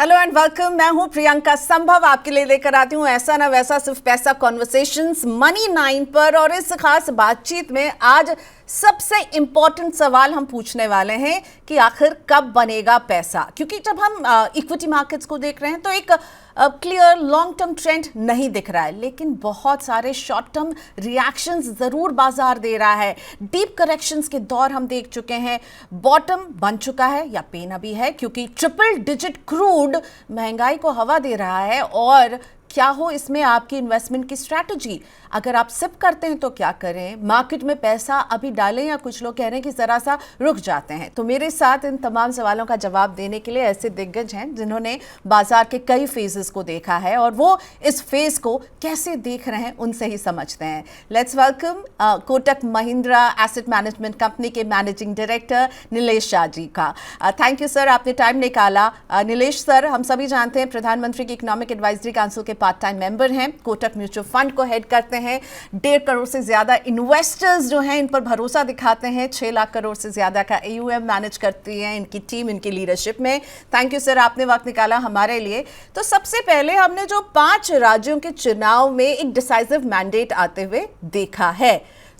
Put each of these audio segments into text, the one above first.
Hello and welcome. मैं हूं प्रियंका संभव, आपके लिए लेकर आती हूं ऐसा ना वैसा सिर्फ पैसा कॉन्वर्सेशंस मनी 9 पर। और इस खास बातचीत में आज सबसे इंपॉर्टेंट सवाल हम पूछने वाले हैं कि आखिर कब बनेगा पैसा। क्योंकि जब हम इक्विटी मार्केट्स को देख रहे हैं तो एक क्लियर लॉन्ग टर्म ट्रेंड नहीं दिख रहा है, लेकिन बहुत सारे शॉर्ट टर्म रिएक्शंस जरूर बाजार दे रहा है। डीप करेक्शंस के दौर हम देख चुके हैं, बॉटम बन चुका है या पेन अभी है, क्योंकि ट्रिपल डिजिट क्रूड महंगाई को हवा दे रहा है। और क्या हो इसमें आपकी इन्वेस्टमेंट की स्ट्रैटेजी? अगर आप सिप करते हैं तो क्या करें? मार्केट में पैसा अभी डालें या कुछ लोग कह रहे हैं कि जरा सा रुक जाते हैं? तो मेरे साथ इन तमाम सवालों का जवाब देने के लिए ऐसे दिग्गज हैं जिन्होंने बाजार के कई फेजेस को देखा है और वो इस फेज को कैसे देख रहे हैं उनसे ही समझते हैं। Let's welcome Kotak Mahindra asset management company के मैनेजिंग डायरेक्टर नीलेश शाह जी का। थैंक यू सर, आपने टाइम निकाला। नीलेश सर, हम सभी जानते हैं प्रधानमंत्री की इकोनॉमिक एडवाइजरी काउंसिल के पार्ट टाइम मेंबर हैं, कोटक म्यूचुअल फंड को हेड करते हैं। 1.5 करोड़ से ज्यादा इन्वेस्टर्स जो हैं इन पर भरोसा दिखाते हैं। 6 लाख करोड़ से ज्यादा का AUM मैनेज करती है इनकी टीम, इनकी लीडरशिप में। थैंक यू सर, आपने वक्त निकाला हमारे लिए। तो सबसे पहले हमने जो 5 राज्यों के चुनाव में एक डिसाइसिव मैंडेट आते हुए देखा है,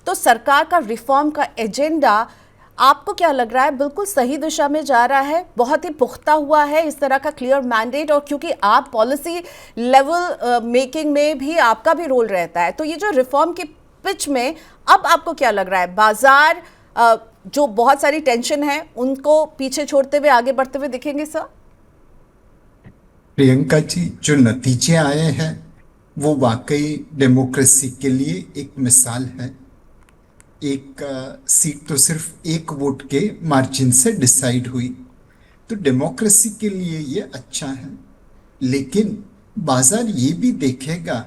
तो सरकार का रिफॉर्म का एजेंडा आपको क्या लग रहा है बिल्कुल सही दिशा में जा रहा है? बहुत ही पुख्ता हुआ है इस तरह का क्लियर मैंडेट? और क्योंकि आप पॉलिसी लेवल मेकिंग में भी आपका भी रोल रहता है, तो ये जो रिफॉर्म की पिच में अब आपको क्या लग रहा है? बाजार जो बहुत सारी टेंशन है उनको पीछे छोड़ते हुए आगे बढ़ते हुए दिखेंगे सर? प्रियंका जी, जो नतीजे आए हैं वो वाकई डेमोक्रेसी के लिए एक मिसाल है। एक सीट तो सिर्फ एक वोट के मार्जिन से डिसाइड हुई, तो डेमोक्रेसी के लिए ये अच्छा है। लेकिन बाजार ये भी देखेगा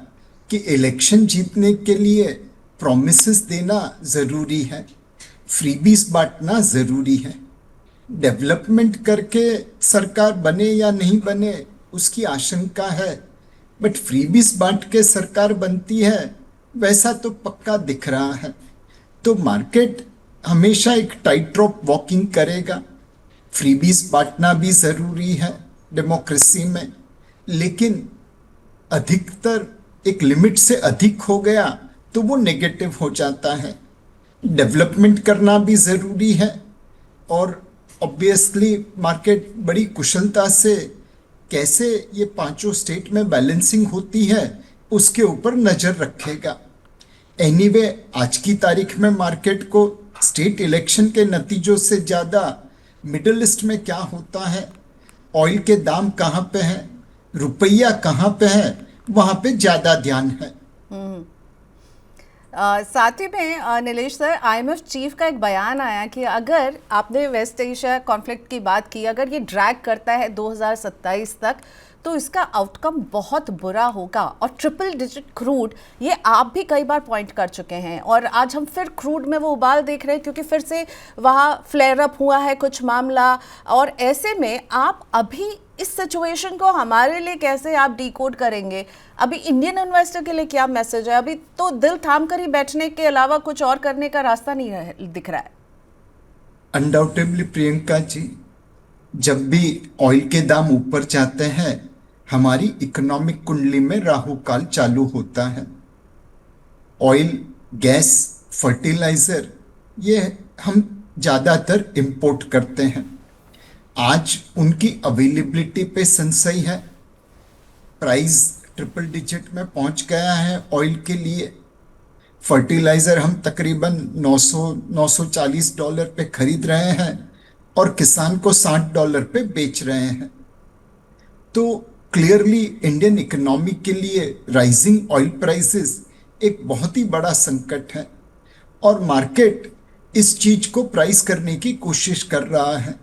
कि इलेक्शन जीतने के लिए प्रॉमिसेस देना ज़रूरी है, फ्रीबीज बांटना ज़रूरी है। डेवलपमेंट करके सरकार बने या नहीं बने उसकी आशंका है, बट फ्रीबीज बांट के सरकार बनती है वैसा तो पक्का दिख रहा है। तो मार्केट हमेशा एक टाइट रॉप वॉकिंग करेगा। फ्रीबीज बांटना भी ज़रूरी है डेमोक्रेसी में, लेकिन अधिकतर एक लिमिट से अधिक हो गया तो वो नेगेटिव हो जाता है। डेवलपमेंट करना भी ज़रूरी है और ऑब्वियसली मार्केट बड़ी कुशलता से कैसे ये पांचों स्टेट में बैलेंसिंग होती है उसके ऊपर नज़र रखेगा। एनीवे, आज की तारीख में मार्केट को स्टेट इलेक्शन के नतीजों से ज़्यादा मिडिल ईस्ट में क्या होता है, ऑयल के दाम कहाँ पे हैं, रुपया कहाँ पे है, वहाँ पे ज़्यादा ध्यान है। साथ ही में नीलेश सर, IMF चीफ का एक बयान आया कि अगर आपने वेस्ट एशिया कॉन्फ्लिक्ट की बात की, अगर ये ड्रैग करता है 2027 तक तो इसका आउटकम बहुत बुरा होगा। और ट्रिपल डिजिट क्रूड, ये आप भी कई बार पॉइंट कर चुके हैं और आज हम फिर क्रूड में वो उबाल देख रहे हैं क्योंकि फिर से वहाँ फ्लेयर अप हुआ है कुछ मामला। और ऐसे में आप अभी इस सिचुएशन को हमारे लिए कैसे आप डिकोड करेंगे? अभी इंडियन इन्वेस्टर के लिए क्या मैसेज है? अभी तो दिल थाम कर ही बैठने के अलावा कुछ और करने का रास्ता नहीं दिख रहा है। अनडाउटेबली प्रियंका जी, जब भी ऑयल के दाम ऊपर जाते हैं हमारी इकोनॉमिक कुंडली में राहु काल चालू होता है। ऑयल, गैस, फर्टिलाइजर ये हम ज़्यादातर इंपोर्ट करते हैं। आज उनकी अवेलेबिलिटी पे संशय है। प्राइस ट्रिपल डिजिट में पहुंच गया है ऑयल के लिए। फर्टिलाइजर हम तकरीबन $940 पे खरीद रहे हैं और किसान को $60 पे बेच रहे हैं। तो क्लियरली इंडियन इकोनॉमी के लिए राइजिंग ऑयल प्राइसेस एक बहुत ही बड़ा संकट है और मार्केट इस चीज को प्राइस करने की कोशिश कर रहा है।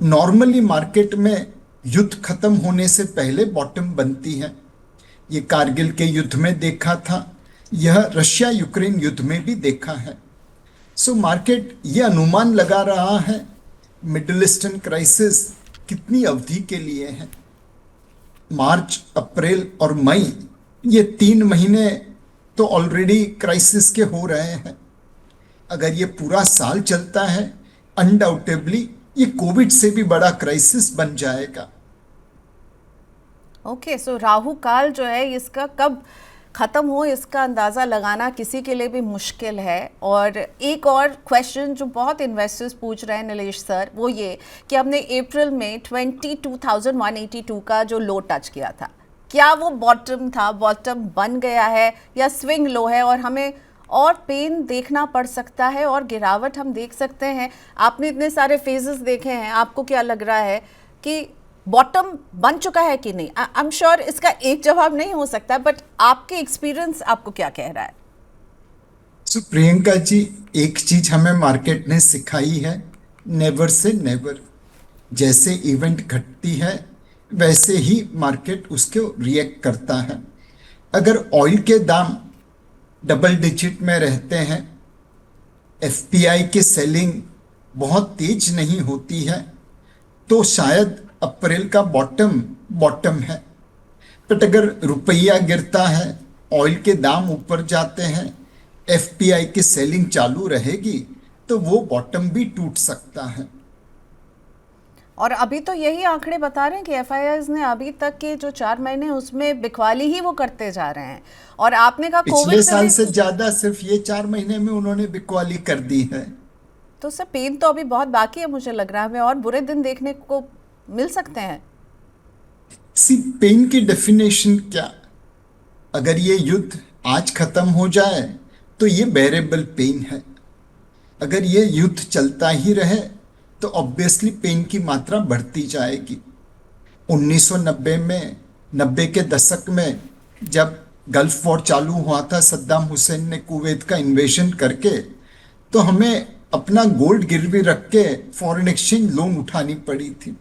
नॉर्मली मार्केट में युद्ध खत्म होने से पहले बॉटम बनती है। ये कारगिल के युद्ध में देखा था, यह रशिया यूक्रेन युद्ध में भी देखा है। सो मार्केट ये अनुमान लगा रहा है मिडिल ईस्टर्न क्राइसिस कितनी अवधि के लिए है। मार्च, अप्रैल और मई ये 3 महीने तो ऑलरेडी क्राइसिस के हो रहे हैं। अगर ये पूरा साल चलता है अनडाउटेबली ये कोविड से भी बड़ा क्राइसिस बन जाएगा। ओके, सो राहु काल जो है इसका कब खत्म हो इसका अंदाज़ा लगाना किसी के लिए भी मुश्किल है। और एक और क्वेश्चन जो बहुत इन्वेस्टर्स पूछ रहे हैं नीलेश सर, वो ये कि हमने अप्रैल में 22,182 का जो लो टच किया था, क्या वो बॉटम था, बॉटम बन गया है या स्विंग लो है और हमें और पेन देखना पड़ सकता है और गिरावट हम देख सकते हैं? आपने इतने सारे फेजेस देखे हैं, आपको क्या लग रहा है कि बॉटम बन चुका है कि नहीं? आई एम श्योर इसका एक जवाब नहीं हो सकता, बट आपके एक्सपीरियंस आपको क्या कह रहा है? सो प्रियंका जी, एक चीज हमें मार्केट ने सिखाई है, नेवर से नेवर। जैसे इवेंट घटती है वैसे ही मार्केट उसके रिएक्ट करता है। अगर ऑयल के दाम डबल डिजिट में रहते हैं, एफपीआई की सेलिंग बहुत तेज नहीं होती है, तो शायद अप्रैल का बॉटम बॉटम है। बट अगर रुपया गिरता है, ऑयल के दाम ऊपर जाते हैं, एफपीआई की सेलिंग चालू रहेगी, तो वो बॉटम भी टूट सकता है। और अभी तो यही आंकड़े बता रहे हैं कि एफआईआईज ने अभी तक के जो 4 महीने उसमें बिकवाली ही वो करते जा रहे हैं। और आपने कहा पिछले कोविड साल से से ज्यादा सिर्फ ये 4 महीने में उन्होंने बिकवाली कर दी है। तो सर पेन तो अभी बहुत बाकी है, मुझे लग रहा है हमें और बुरे दिन देखने को मिल सकते हैं। सी पेन की डेफिनेशन क्या? अगर ये युद्ध आज खत्म हो जाए तो ये बेरेबल पेन है। अगर ये युद्ध चलता ही रहे तो ऑब्वियसली पेन की मात्रा बढ़ती जाएगी। 1990 में, 90 के दशक में जब गल्फ वॉर चालू हुआ था, सद्दाम हुसैन ने कुवैत का इन्वेजन करके, तो हमें अपना गोल्ड गिरवी रख के फॉरेन एक्सचेंज लोन उठानी पड़ी थी।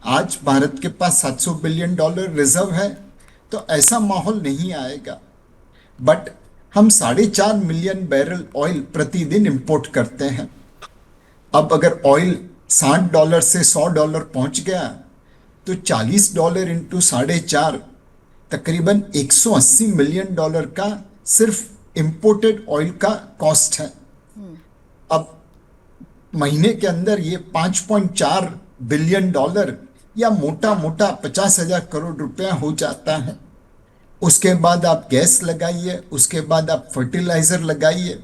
आज भारत के पास $700 बिलियन रिजर्व है, तो ऐसा माहौल नहीं आएगा। बट हम 4.5 मिलियन बैरल ऑयल प्रतिदिन इंपोर्ट करते हैं। अब अगर ऑयल $60 से $100 पहुंच गया तो $40 इंटू 4.5, तकरीबन $180 मिलियन का सिर्फ इंपोर्टेड ऑयल का कॉस्ट है। अब महीने के अंदर ये $5.4 बिलियन या मोटा मोटा 50,000 करोड़ रुपया हो जाता है। उसके बाद आप गैस लगाइए, उसके बाद आप फर्टिलाइजर लगाइए,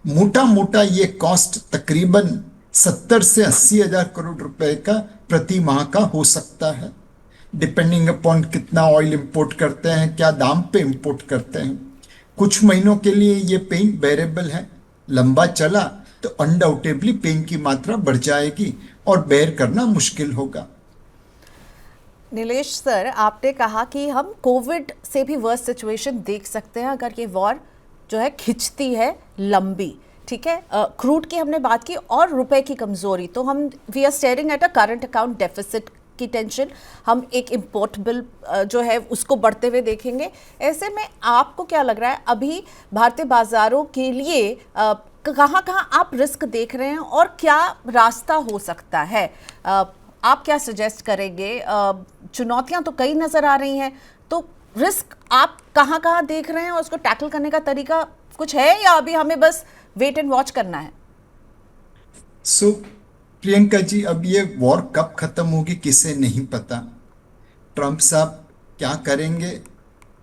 मोटा मोटा ये कॉस्ट तकरीबन 70 से 80,000 करोड़ रुपए का प्रति माह का हो सकता है, डिपेंडिंग अपॉन कितना ऑयल इंपोर्ट करते हैं, क्या दाम पे इंपोर्ट करते हैं। कुछ महीनों के लिए ये पेन बेरेबल है, लंबा चला तो अनडाउटेबली पेन की मात्रा बढ़ जाएगी और बेयर करना मुश्किल होगा। नीलेश सर, आपने कहा कि हम कोविड से भी वर्स्ट सिचुएशन देख सकते हैं अगर ये वॉर जो है खिंचती है लंबी, ठीक है। क्रूड की हमने बात की और रुपए की कमजोरी, तो हम we are staring at a current account deficit की टेंशन, हम एक इम्पोर्टेबल जो है उसको बढ़ते हुए देखेंगे। ऐसे में आपको क्या लग रहा है अभी भारतीय बाजारों के लिए कहाँ कहाँ आप रिस्क देख रहे हैं और क्या रास्ता हो सकता है? आप क्या सजेस्ट करेंगे? चुनौतियां तो कई नजर आ रही हैं, तो रिस्क आप कहाँ कहाँ देख रहे हैं और उसको टैकल करने का तरीका कुछ है या अभी हमें बस वेट एंड वॉच करना है? सो प्रियंका जी, अब ये वॉर कब खत्म होगी किसे नहीं पता। ट्रंप साहब क्या करेंगे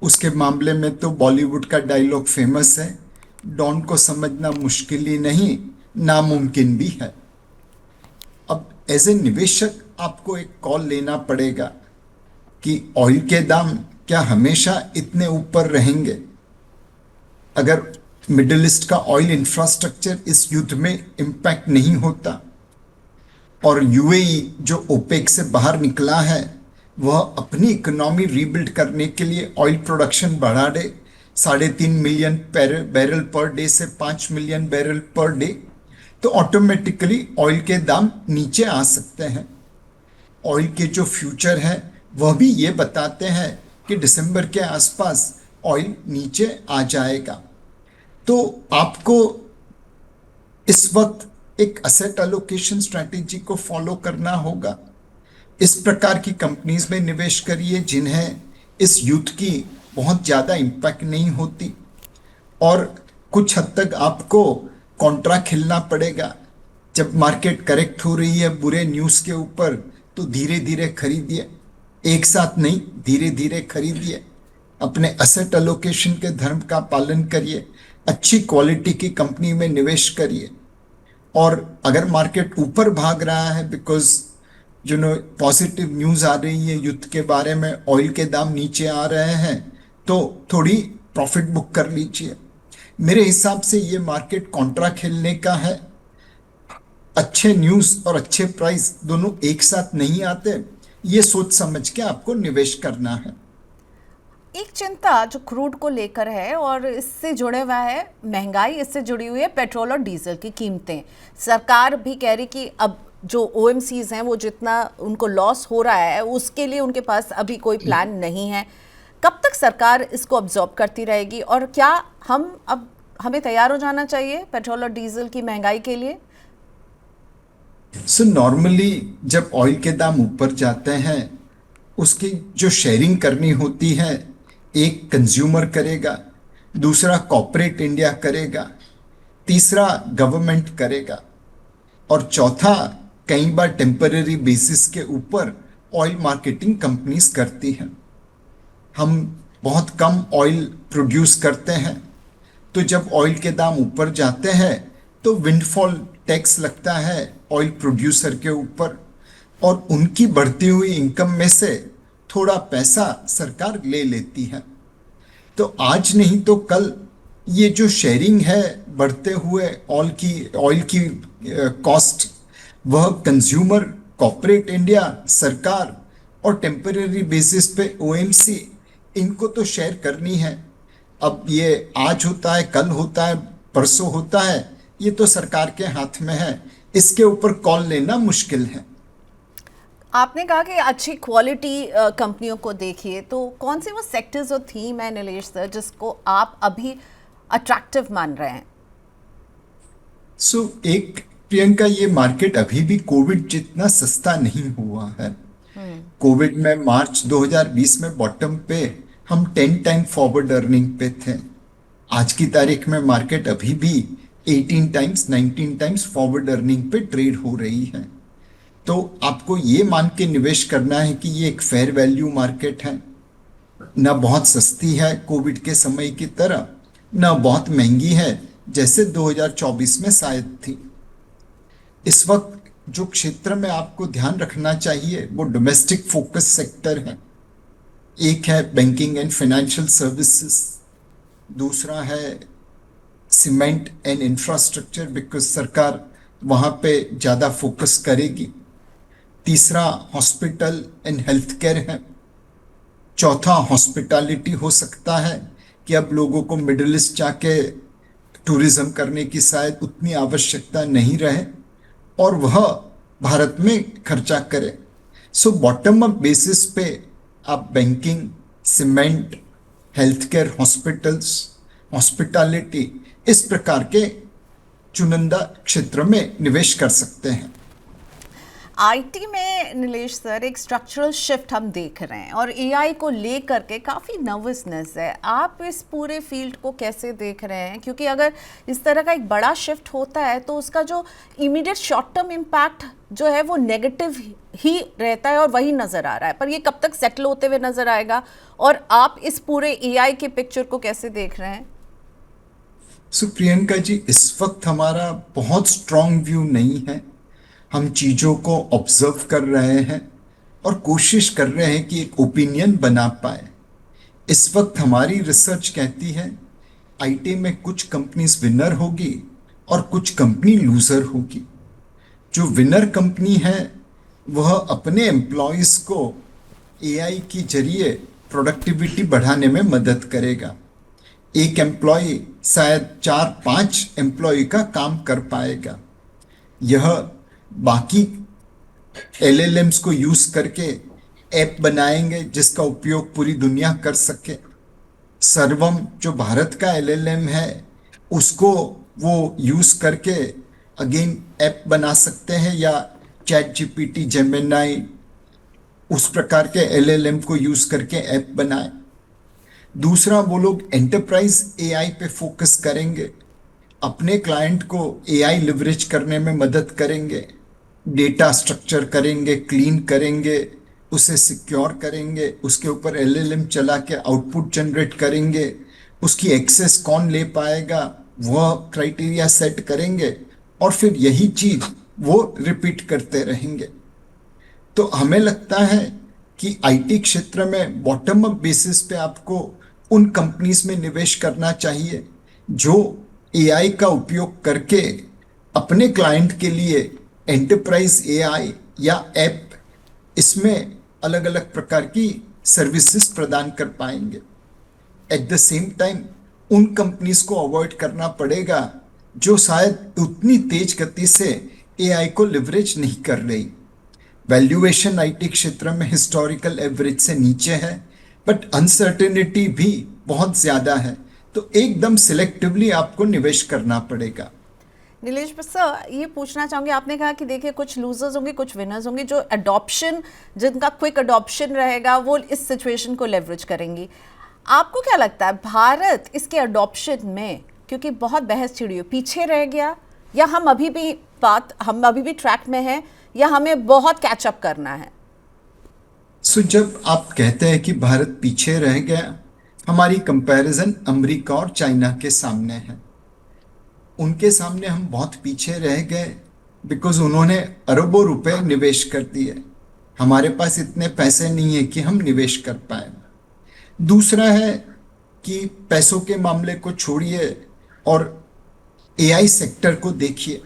उसके मामले में तो बॉलीवुड का डायलॉग फेमस है, डॉन को समझना मुश्किल ही नहीं नामुमकिन भी है। अब एज ए निवेशक आपको एक कॉल लेना पड़ेगा कि ऑयल के दाम क्या हमेशा इतने ऊपर रहेंगे। अगर मिडिल ईस्ट का ऑयल इंफ्रास्ट्रक्चर इस युद्ध में इंपैक्ट नहीं होता और यूएई जो ओपेक से बाहर निकला है वह अपनी इकोनॉमी रीबिल्ड करने के लिए ऑयल प्रोडक्शन बढ़ा दे 3.5 मिलियन बैरल पर डे से 5 मिलियन बैरल पर डे, तो ऑटोमेटिकली ऑयल के दाम नीचे आ सकते हैं। ऑयल के जो फ्यूचर है वह भी ये बताते हैं कि दिसंबर के आसपास ऑयल नीचे आ जाएगा। तो आपको इस वक्त एक असेट एलोकेशन स्ट्रैटेजी को फॉलो करना होगा। इस प्रकार की कंपनीज में निवेश करिए जिन्हें इस युद्ध की बहुत ज़्यादा इम्पैक्ट नहीं होती, और कुछ हद तक आपको कॉन्ट्रा खेलना पड़ेगा। जब मार्केट करेक्ट हो रही है बुरे न्यूज़ के ऊपर तो धीरे धीरे खरीदिए। एक साथ नहीं, धीरे धीरे खरीदिए, अपने असेट एलोकेशन के धर्म का पालन करिए, अच्छी क्वालिटी की कंपनी में निवेश करिए। और अगर मार्केट ऊपर भाग रहा है बिकॉज पॉजिटिव न्यूज आ रही है युद्ध के बारे में, ऑयल के दाम नीचे आ रहे हैं, तो थोड़ी प्रॉफिट बुक कर लीजिए। मेरे हिसाब से ये मार्केट कॉन्ट्रा खेलने का है। अच्छे न्यूज और अच्छे प्राइस दोनों एक साथ नहीं आते, ये सोच समझ के आपको निवेश करना है। एक चिंता जो क्रूड को लेकर है और इससे जुड़े हुआ है महंगाई, इससे जुड़ी हुई है पेट्रोल और डीजल की कीमतें। सरकार भी कह रही कि अब जो ओएमसीज हैं वो जितना उनको लॉस हो रहा है उसके लिए उनके पास अभी कोई प्लान नहीं है। कब तक सरकार इसको अब्जॉर्ब करती रहेगी और क्या हमें तैयार हो जाना चाहिए पेट्रोल और डीजल की महंगाई के लिए? सो नॉर्मली जब ऑयल के दाम ऊपर जाते हैं, उसकी जो शेयरिंग करनी होती है, एक कंज्यूमर करेगा, दूसरा कॉर्पोरेट इंडिया करेगा, तीसरा गवर्नमेंट करेगा, और चौथा कई बार टेम्पररी बेसिस के ऊपर ऑयल मार्केटिंग कंपनीज करती हैं। हम बहुत कम ऑयल प्रोड्यूस करते हैं, तो जब ऑयल के दाम ऊपर जाते हैं तो विंडफॉल टैक्स लगता है ऑयल प्रोड्यूसर के ऊपर, और उनकी बढ़ती हुई इनकम में से थोड़ा पैसा सरकार ले लेती है। तो आज नहीं तो कल ये जो शेयरिंग है बढ़ते हुए ऑयल की कॉस्ट, वह कंज्यूमर, कॉर्पोरेट इंडिया, सरकार और टेम्पररी बेसिस पे ओएमसी, इनको तो शेयर करनी है। अब ये आज होता है, कल होता है, परसों होता है, ये तो सरकार के हाथ में है, इसके ऊपर कॉल लेना मुश्किल है। आपने कहा कि अच्छी क्वालिटी कंपनियों को देखिए, तो कौन से वो सेक्टर्स और थीम है नीलेश सर जिसको आप अभी अट्रैक्टिव मान रहे हैं? एक प्रियंका, ये मार्केट अभी भी कोविड जितना सस्ता नहीं हुआ है। कोविड में मार्च 2020 में बॉटम पे हम 10 टाइम फॉरवर्ड अर्निंग पे थे। आज की तारीख में मार्केट अभी भी 18 टाइम्स 19 टाइम्स फॉरवर्ड अर्निंग पे ट्रेड हो रही है। तो आपको ये मान के निवेश करना है कि ये एक फेयर वैल्यू मार्केट है, ना बहुत सस्ती है कोविड के समय की तरह, ना बहुत महंगी है जैसे 2024 में शायद थी। इस वक्त जो क्षेत्र में आपको ध्यान रखना चाहिए वो डोमेस्टिक फोकस सेक्टर है। एक है बैंकिंग एंड फाइनेंशियल सर्विसेज, दूसरा है सीमेंट एंड इंफ्रास्ट्रक्चर, बिकॉज सरकार वहां पे ज्यादा फोकस करेगी, तीसरा हॉस्पिटल एंड हेल्थ केयर है, चौथा हॉस्पिटैलिटी हो सकता है कि अब लोगों को मिडिल ईस्ट जाके टूरिज्म करने की शायद उतनी आवश्यकता नहीं रहे और वह भारत में खर्चा करे। सो बॉटम अप बेसिस पे आप banking, cement, health care, hospitals, hospitality, इस प्रकार के चुनिंदा क्षेत्र में निवेश कर सकते हैं। आईटी में नीलेश सर एक स्ट्रक्चरल शिफ्ट हम देख रहे हैं और एआई को लेकर के काफ़ी नर्वसनेस है। आप इस पूरे फील्ड को कैसे देख रहे हैं? क्योंकि अगर इस तरह का एक बड़ा शिफ्ट होता है तो उसका जो इमीडिएट शॉर्ट टर्म इम्पैक्ट जो है वो नेगेटिव ही रहता है और वही नज़र आ रहा है, पर ये कब तक सेटल होते हुए नज़र आएगा? और आप इस पूरे एआई के पिक्चर को कैसे देख रहे हैं? प्रियंका जी, इस वक्त हमारा बहुत स्ट्रॉन्ग व्यू नहीं है। हम चीज़ों को ऑब्जर्व कर रहे हैं और कोशिश कर रहे हैं कि एक ओपिनियन बना पाए। इस वक्त हमारी रिसर्च कहती है आईटी में कुछ कंपनीज विनर होगी और कुछ कंपनी लूजर होगी। जो विनर कंपनी है वह अपने एम्प्लॉयज़ को एआई के जरिए प्रोडक्टिविटी बढ़ाने में मदद करेगा। एक एम्प्लॉय शायद 4-5 एम्प्लॉय का काम कर पाएगा। यह बाकी एलएलएम्स को यूज करके ऐप बनाएंगे जिसका उपयोग पूरी दुनिया कर सके। सर्वम जो भारत का एलएलएम है उसको वो यूज करके अगेन ऐप बना सकते हैं, या चैट जीपीटी, जेमिनाई, उस प्रकार के एलएलएम को यूज करके ऐप बनाए। दूसरा, वो लोग एंटरप्राइज एआई पे फोकस करेंगे, अपने क्लाइंट को एआई लिवरेज करने में मदद करेंगे, डेटा स्ट्रक्चर करेंगे, क्लीन करेंगे, उसे सिक्योर करेंगे, उसके ऊपर एलएलएम चला के आउटपुट जनरेट करेंगे, उसकी एक्सेस कौन ले पाएगा वह क्राइटेरिया सेट करेंगे, और फिर यही चीज वो रिपीट करते रहेंगे। तो हमें लगता है कि आईटी क्षेत्र में बॉटम अप बेसिस पे आपको उन कंपनीज में निवेश करना चाहिए जो एआई का उपयोग करके अपने क्लाइंट के लिए एंटरप्राइज एआई या ऐप, इसमें अलग अलग प्रकार की सर्विसेज प्रदान कर पाएंगे। एट द सेम टाइम उन कंपनीज को अवॉइड करना पड़ेगा जो शायद उतनी तेज गति से एआई को लिवरेज नहीं कर रही। वैल्यूएशन आईटी क्षेत्र में हिस्टोरिकल एवरेज से नीचे है, बट अनसर्टेनिटी भी बहुत ज्यादा है, तो एकदम सिलेक्टिवली आपको निवेश करना पड़ेगा। नीलेश सर, ये पूछना चाहूंगी, आपने कहा कि देखिए कुछ लूजर्स होंगे कुछ विनर्स होंगे, जो अडॉप्शन, जिनका क्विक अडॉप्शन रहेगा वो इस सिचुएशन को लेवरेज करेंगी। आपको क्या लगता है भारत इसके अडॉप्शन में, क्योंकि बहुत बहस छिड़ी हुई, पीछे रह गया, या हम अभी भी ट्रैक में हैं, या हमें बहुत कैचअप करना है? जब आप कहते हैं कि भारत पीछे रह गया, हमारी कंपैरिजन अमेरिका और चाइना के सामने है। उनके सामने हम बहुत पीछे रह गए बिकॉज उन्होंने अरबों रुपए निवेश कर दिए। हमारे पास इतने पैसे नहीं है कि हम निवेश कर पाए। दूसरा है कि पैसों के मामले को छोड़िए और एआई सेक्टर को देखिए,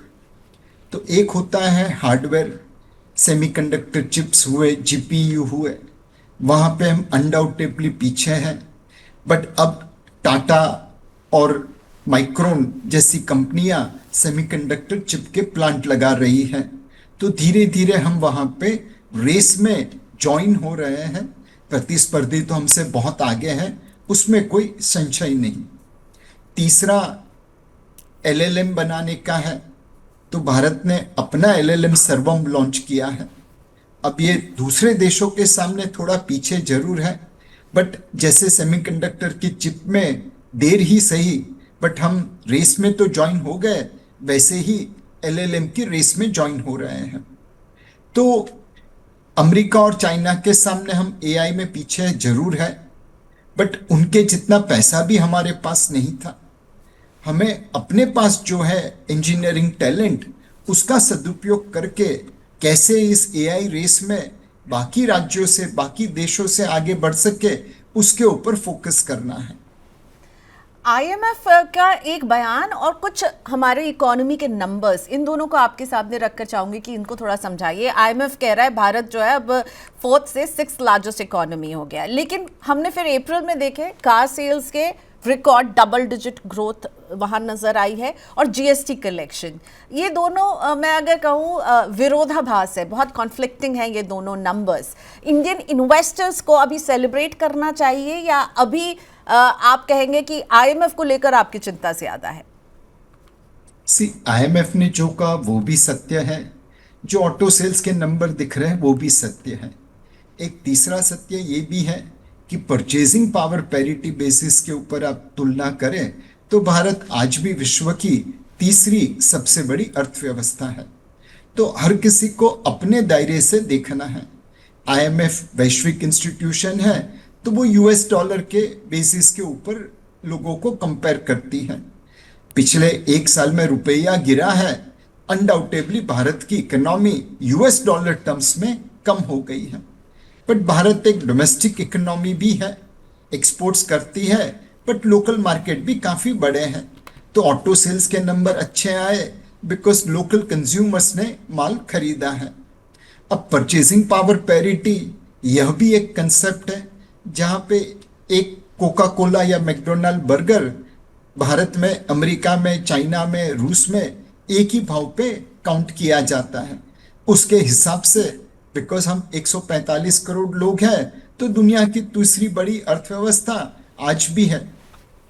तो एक होता है हार्डवेयर, सेमीकंडक्टर चिप्स हुए, जीपीयू हुए, वहाँ पे हम अनडाउटेबली पीछे हैं। बट अब टाटा और माइक्रोन जैसी कंपनियां सेमीकंडक्टर चिप के प्लांट लगा रही हैं, तो धीरे धीरे हम वहाँ पे रेस में ज्वाइन हो रहे हैं। प्रतिस्पर्धी तो हमसे बहुत आगे हैं, उसमें कोई संशय नहीं। तीसरा एलएलएम बनाने का है, तो भारत ने अपना एलएलएम सर्वम लॉन्च किया है। अब ये दूसरे देशों के सामने थोड़ा पीछे जरूर है, बट जैसे सेमीकंडक्टर की चिप में देर ही सही, बट हम रेस में तो ज्वाइन हो गए, वैसे ही एलएलएम की रेस में ज्वाइन हो रहे हैं। तो अमेरिका और चाइना के सामने हम एआई में पीछे जरूर है, बट उनके जितना पैसा भी हमारे पास नहीं था। हमें अपने पास जो है इंजीनियरिंग टैलेंट, उसका सदुपयोग करके कैसे इस एआई रेस में बाकी राज्यों से, बाकी देशों से आगे बढ़ सके, उसके ऊपर फोकस करना है। आईएमएफ का एक बयान और कुछ हमारे इकोनॉमी के नंबर्स, इन दोनों को आपके सामने रखकर चाहूंगी कि इनको थोड़ा समझाइए। आईएमएफ कह रहा है भारत जो है अब 4th से 6th लार्जेस्ट इकोनॉमी हो गया, लेकिन हमने फिर अप्रैल में देखे कार सेल्स के रिकॉर्ड डबल डिजिट ग्रोथ वहाँ नज़र आई है, और जीएसटी कलेक्शन, ये दोनों मैं अगर कहूँ विरोधाभास है, बहुत कॉन्फ्लिक्टिंग है ये दोनों नंबर्स। इंडियन इन्वेस्टर्स को अभी सेलिब्रेट करना चाहिए, या अभी आप कहेंगे कि आईएमएफ को लेकर आपकी चिंता ज़्यादा है? आईएमएफ ने जो कहा वो भी सत्य है, जो ऑटो सेल्स के नंबर दिख रहे हैं वो भी सत्य है। एक तीसरा सत्य ये भी है कि परचेजिंग पावर पैरिटी बेसिस के ऊपर आप तुलना करें तो भारत आज भी विश्व की तीसरी सबसे बड़ी अर्थव्यवस्था है। तो हर किसी को अपने दायरे से देखना है। आईएमएफ वैश्विक इंस्टीट्यूशन है, तो वो यूएस डॉलर के बेसिस के ऊपर लोगों को कंपेयर करती है। पिछले एक साल में रुपया गिरा है, अनडाउटेबली भारत की इकोनॉमी यूएस डॉलर टर्म्स में कम हो गई है। बट भारत एक डोमेस्टिक इकोनॉमी भी है, एक्सपोर्ट्स करती है, बट लोकल मार्केट भी काफी बड़े हैं। तो ऑटो सेल्स के नंबर अच्छे आए बिकॉज लोकल कंज्यूमर्स ने माल खरीदा है। अब परचेजिंग पावर पैरिटी, यह भी एक कंसेप्ट है जहां पे एक कोका कोला या मैकडोनाल्ड बर्गर भारत में, अमेरिका में, चाइना में, रूस में एक ही भाव पे काउंट किया जाता है। उसके हिसाब से बिकॉज हम 145 करोड़ लोग हैं, तो दुनिया की दूसरी बड़ी अर्थव्यवस्था आज भी है।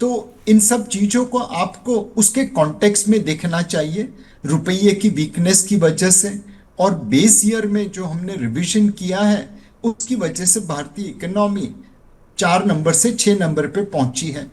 तो इन सब चीजों को आपको उसके कॉन्टेक्स्ट में देखना चाहिए, रुपये की वीकनेस की वजह से, और बेस ईयर में जो हमने रिवीजन किया है उसकी वजह से भारतीय इकोनॉमी 4 नंबर से 6 नंबर पे पहुंची है।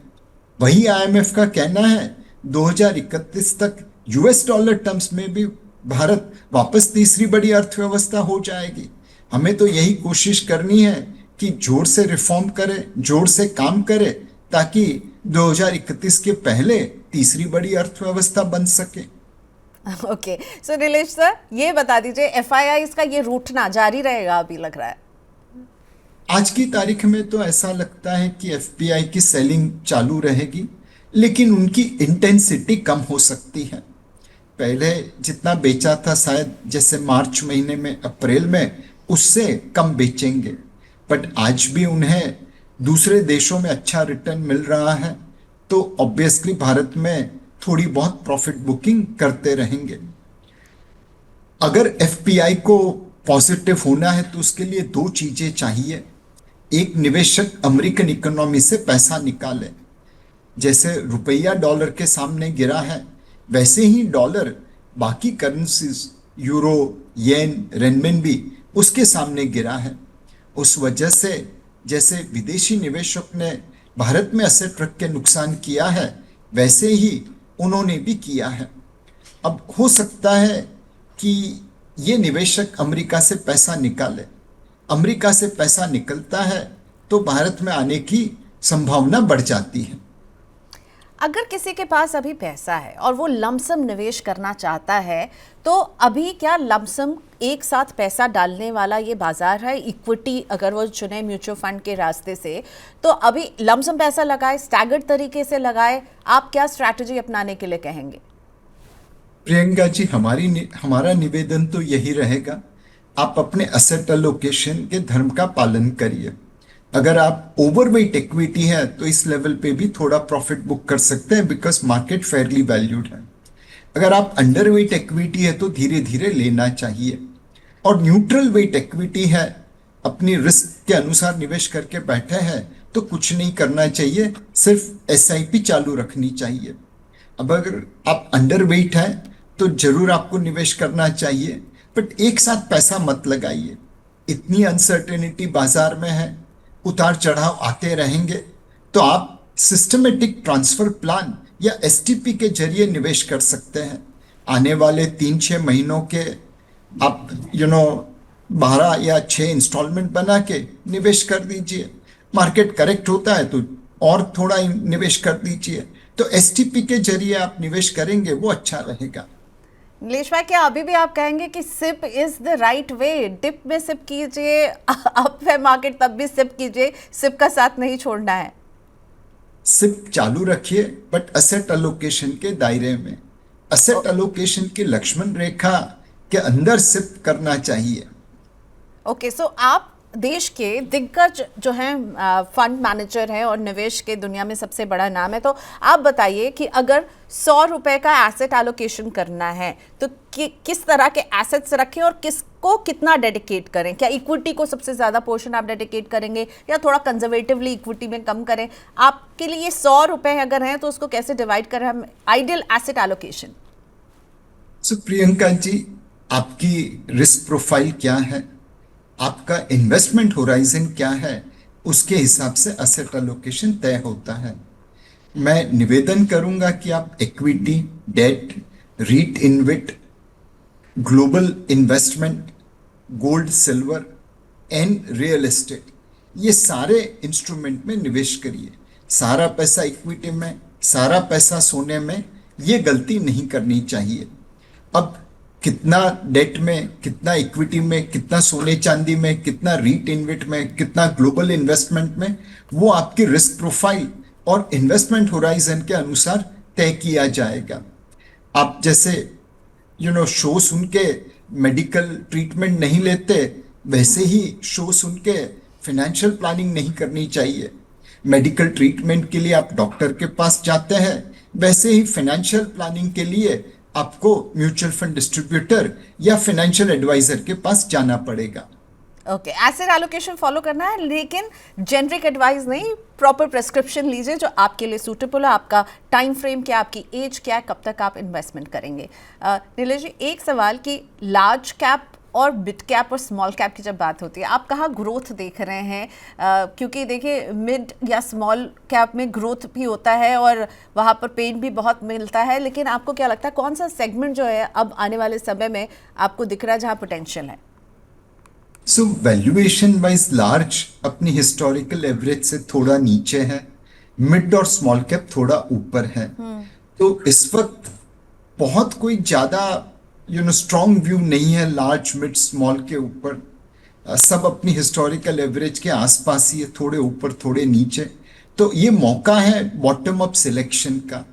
वही आईएमएफ का कहना है 2031 तक यूएस डॉलर टर्म्स में भी भारत वापस तीसरी बड़ी अर्थव्यवस्था हो जाएगी। हमें तो यही कोशिश करनी है कि जोर से रिफॉर्म करे, जोर से काम करे, ताकि 2031 के पहले तीसरी बड़ी अर्थव्यवस्था बन सके। ओके, सो नीलेश सर, ये बता दीजिए एफआईआई का ये रूठना जारी रहेगा अभी लग रहा है? आज की तारीख में तो ऐसा लगता है कि एफपीआई की सेलिंग चालू रहेगी, लेकिन उनकी इंटेंसिटी कम हो सकती है। पहले जितना बेचा था शायद जैसे मार्च महीने में, अप्रैल में, उससे कम बेचेंगे। बट आज भी उन्हें दूसरे देशों में अच्छा रिटर्न मिल रहा है, तो ऑब्वियसली भारत में थोड़ी बहुत प्रॉफिट बुकिंग करते रहेंगे। अगर एफपीआई को पॉजिटिव होना है तो उसके लिए दो चीजें चाहिए। एक, निवेशक अमेरिकन इकोनॉमी से पैसा निकाले। जैसे रुपया डॉलर के सामने गिरा है, वैसे ही डॉलर बाकी करेंसीज, यूरो, येन, रेनमिनबी, उसके सामने गिरा है। उस वजह से जैसे विदेशी निवेशक ने भारत में असेट रख के नुकसान किया है, वैसे ही उन्होंने भी किया है। अब हो सकता है कि ये निवेशक अमेरिका से पैसा निकाले। अमेरिका से पैसा निकलता है तो भारत में आने की संभावना बढ़ जाती है। अगर किसी के पास अभी पैसा है और वो लमसम निवेश करना चाहता है, तो अभी क्या लमसम एक साथ पैसा डालने वाला ये बाजार है? इक्विटी अगर वो चुने म्यूचुअल फंड के रास्ते से, तो अभी लमसम पैसा लगाए, स्टैगर्ड तरीके से लगाए? आप क्या स्ट्रैटेजी अपनाने के लिए कहेंगे? प्रियंका जी, हमारा निवेदन तो यही रहेगा, आप अपने असेट एलोकेशन के धर्म का पालन करिए। अगर आप ओवरवेट इक्विटी है तो इस लेवल पे भी थोड़ा प्रॉफिट बुक कर सकते हैं, बिकॉज मार्केट फेयरली वैल्यूड है। अगर आप अंडरवेट इक्विटी है तो धीरे धीरे लेना चाहिए। और न्यूट्रल वेट इक्विटी है, अपनी रिस्क के अनुसार निवेश करके बैठे हैं तो कुछ नहीं करना चाहिए, सिर्फ एसआईपी चालू रखनी चाहिए। अब अगर आप अंडरवेट है तो जरूर आपको निवेश करना चाहिए, बट एक साथ पैसा मत लगाइए। इतनी अनसर्टेनिटी बाजार में है, उतार चढ़ाव आते रहेंगे, तो आप सिस्टमेटिक ट्रांसफर प्लान या एसटीपी के जरिए निवेश कर सकते हैं। आने वाले 3-6 महीनों के आप 12 या 6 इंस्टॉलमेंट बना के निवेश कर दीजिए। मार्केट करेक्ट होता है तो और थोड़ा निवेश कर दीजिए। तो एसटीपी के जरिए आप निवेश करेंगे, वो अच्छा रहेगा। नीलेश भाई, क्या अभी भी आप कहेंगे कि SIP is the right way? Dip में सिप कीजिए, अप है मार्केट तब भी सिप कीजिए, सिप का साथ नहीं छोड़ना है। सिप चालू रखिए, बट असेट एलोकेशन के दायरे में। असेट एलोकेशन की लक्ष्मण रेखा के अंदर सिप करना चाहिए। ओके, सो आप देश के दिग्गज जो हैं फंड मैनेजर हैं और निवेश के दुनिया में सबसे बड़ा नाम है, तो आप बताइए कि अगर 100 रुपए का एसेट एलोकेशन करना है तो किस तरह के एसेट्स रखें और किसको कितना डेडिकेट करें? क्या इक्विटी को सबसे ज़्यादा पोर्शन आप डेडिकेट करेंगे या थोड़ा कंजर्वेटिवली इक्विटी में कम करें? आपके लिए 100 रुपए अगर हैं तो उसको कैसे डिवाइड करें हम? Ideal asset allocation. So Priyanka ji, आपकी रिस्क प्रोफाइल क्या है, आपका इन्वेस्टमेंट होराइजन क्या है, उसके हिसाब से असेट एलोकेशन तय होता है। मैं निवेदन करूंगा कि आप equity, debt, REIT InvIT, global investment, gold, silver and real estate, ये सारे इंस्ट्रूमेंट में निवेश करिए। सारा पैसा इक्विटी में, सारा पैसा सोने में, ये गलती नहीं करनी चाहिए। अब कितना डेट में, कितना इक्विटी में, कितना सोने चांदी में, कितना रीट इन्विट में, कितना ग्लोबल इन्वेस्टमेंट में, वो आपकी रिस्क प्रोफाइल और इन्वेस्टमेंट होराइजन के अनुसार तय किया जाएगा। आप जैसे शो सुन के मेडिकल ट्रीटमेंट नहीं लेते, वैसे ही शो सुन के फाइनेंशियल प्लानिंग नहीं करनी चाहिए। मेडिकल ट्रीटमेंट के लिए आप डॉक्टर के पास जाते हैं, वैसे ही फाइनेंशियल प्लानिंग के लिए आपको म्यूचुअल फंड डिस्ट्रीब्यूटर या फाइनेंशियल एडवाइजर के पास जाना पड़ेगा। ओके, एसेट एलोकेशन फॉलो करना है, लेकिन जेनरिक एडवाइस नहीं, प्रॉपर प्रेस्क्रिप्शन लीजिए जो आपके लिए सूटेबल है। आपका टाइम फ्रेम क्या, आपकी एज क्या है, कब तक आप इन्वेस्टमेंट करेंगे? नीलेश जी, एक सवाल कि लार्ज कैप और मिड कैप और स्मॉल कैप की जब बात होती है, आप कहाँ ग्रोथ देख रहे हैं? क्योंकि देखिए मिड या स्मॉल कैप में ग्रोथ भी होता है और वहाँ पर पेन भी बहुत मिलता है, लेकिन आपको क्या लगता है कौन सा सेगमेंट जो है अब आने वाले समय में आपको दिख रहा है जहाँ पोटेंशियल है? सो वैल्यूएशन वाइज लार्ज अपनी हिस्टोरिकल एवरेज से थोड़ा नीचे है, मिड और स्मॉल कैप थोड़ा ऊपर है। तो इस वक्त बहुत कोई ज्यादा स्ट्रॉन्ग व्यू नहीं है लार्ज मिड स्मॉल के ऊपर। सब अपनी हिस्टोरिकल एवरेज के आसपास ही है, थोड़े ऊपर थोड़े नीचे। तो ये मौका है बॉटम अप सिलेक्शन का।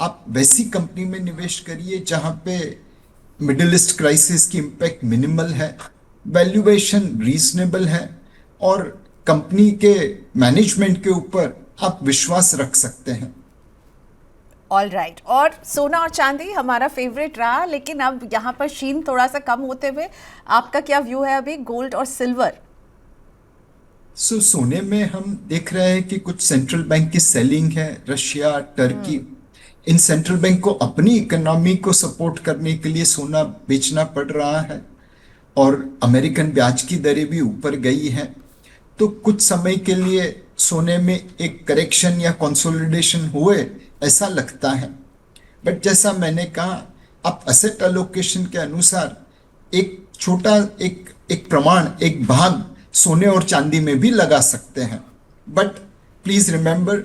आप वैसी कंपनी में निवेश करिए जहां पे मिडिल ईस्ट क्राइसिस की इम्पैक्ट मिनिमल है, वैल्यूएशन रीजनेबल है और कंपनी के मैनेजमेंट के ऊपर आप विश्वास रख सकते हैं। All right. और सोना और चांदी हमारा फेवरेट रहा, लेकिन अब यहाँ पर शीन थोड़ा सा कम होते हुए आपका क्या व्यू है अभी गोल्ड और सिल्वर? सोने में हम देख रहे हैं कि कुछ सेंट्रल बैंक की सेलिंग है, Russia, Turkey. In central bank को अपनी इकोनॉमी को सपोर्ट करने के लिए सोना बेचना पड़ रहा है और अमेरिकन ब्याज की दरें भी ऊपर गई हैं। तो कुछ समय के लिए सोने में एक करेक्शन या कंसोलिडेशन हुए ऐसा लगता है। बट जैसा मैंने कहा, आप असेट एलोकेशन के अनुसार एक छोटा एक प्रमाण, एक भाग सोने और चांदी में भी लगा सकते हैं। बट प्लीज रिमेंबर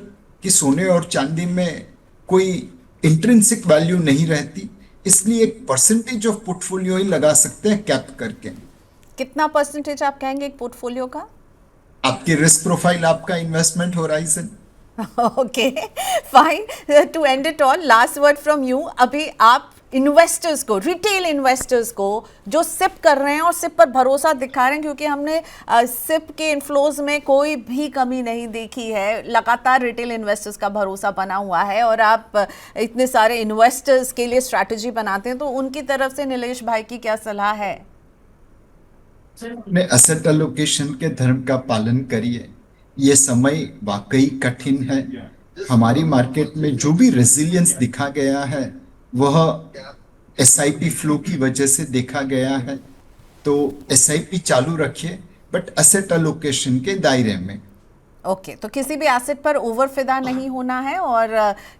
कि सोने और चांदी में कोई इंट्रिंसिक वैल्यू नहीं रहती, इसलिए एक परसेंटेज ऑफ पोर्टफोलियो ही लगा सकते हैं कैप करके। कितना परसेंटेज आप कहेंगे एक पोर्टफोलियो का? आपकी रिस्क प्रोफाइल, आपका investment horizon. Okay fine. To end it all, last word from you. अभी आप इन्वेस्टर्स को, रिटेल इन्वेस्टर्स को जो सिप कर रहे हैं और सिप पर भरोसा दिखा रहे हैं, क्योंकि हमने सिप के इन्फ्लोज में कोई भी कमी नहीं देखी है, लगातार रिटेल इन्वेस्टर्स का भरोसा बना हुआ है और आप इतने सारे इन्वेस्टर्स के लिए स्ट्रैटेजी बनाते हैं, तो उनकी तरफ से नीलेश भाई की क्या सलाह है? अपने असेट एलोकेशन के धर्म का पालन करिए। ये समय वाकई कठिन है। हमारी मार्केट में जो भी रेजिलियंस दिखा गया है वह एसआईपी फ्लो की वजह से देखा गया है। तो एसआईपी चालू रखिए, बट असेट एलोकेशन के दायरे में। ओके तो किसी भी एसेट पर ओवर फिदा नहीं होना है और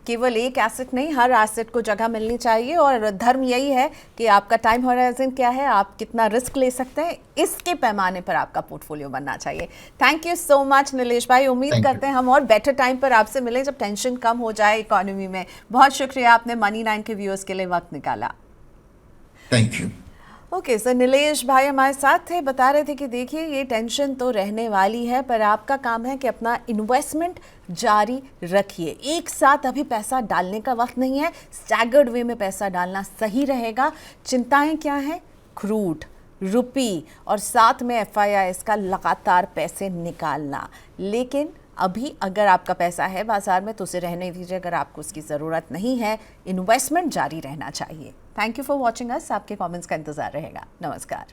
केवल एक एसेट नहीं, हर एसेट को जगह मिलनी चाहिए। और धर्म यही है कि आपका टाइम होराइजन क्या है, आप कितना रिस्क ले सकते हैं, इसके पैमाने पर आपका पोर्टफोलियो बनना चाहिए। Thank you so much Nilesh भाई। उम्मीद करते हैं हम और बेटर टाइम पर आपसे मिलें जब टेंशन कम हो जाए इकोनॉमी में। बहुत शुक्रिया, आपने मनी 9 के व्यूअर्स के लिए वक्त निकाला। Thank you. Okay sir, Nilesh भाई हमारे साथ थे, बता रहे थे कि देखिए ये टेंशन तो रहने वाली है, पर आपका काम है कि अपना इन्वेस्टमेंट जारी रखिए। एक साथ अभी पैसा डालने का वक्त नहीं है, स्टैगर्ड वे में पैसा डालना सही रहेगा। चिंताएं क्या हैं? क्रूड, रुपी और साथ में FIIs का लगातार पैसे निकालना। लेकिन अभी अगर आपका पैसा है बाजार में तो उसे रहने दीजिए, अगर आपको उसकी ज़रूरत नहीं है, इन्वेस्टमेंट जारी रहना चाहिए। Thank you for watching us. आपके कमेंट्स का इंतज़ार रहेगा। नमस्कार।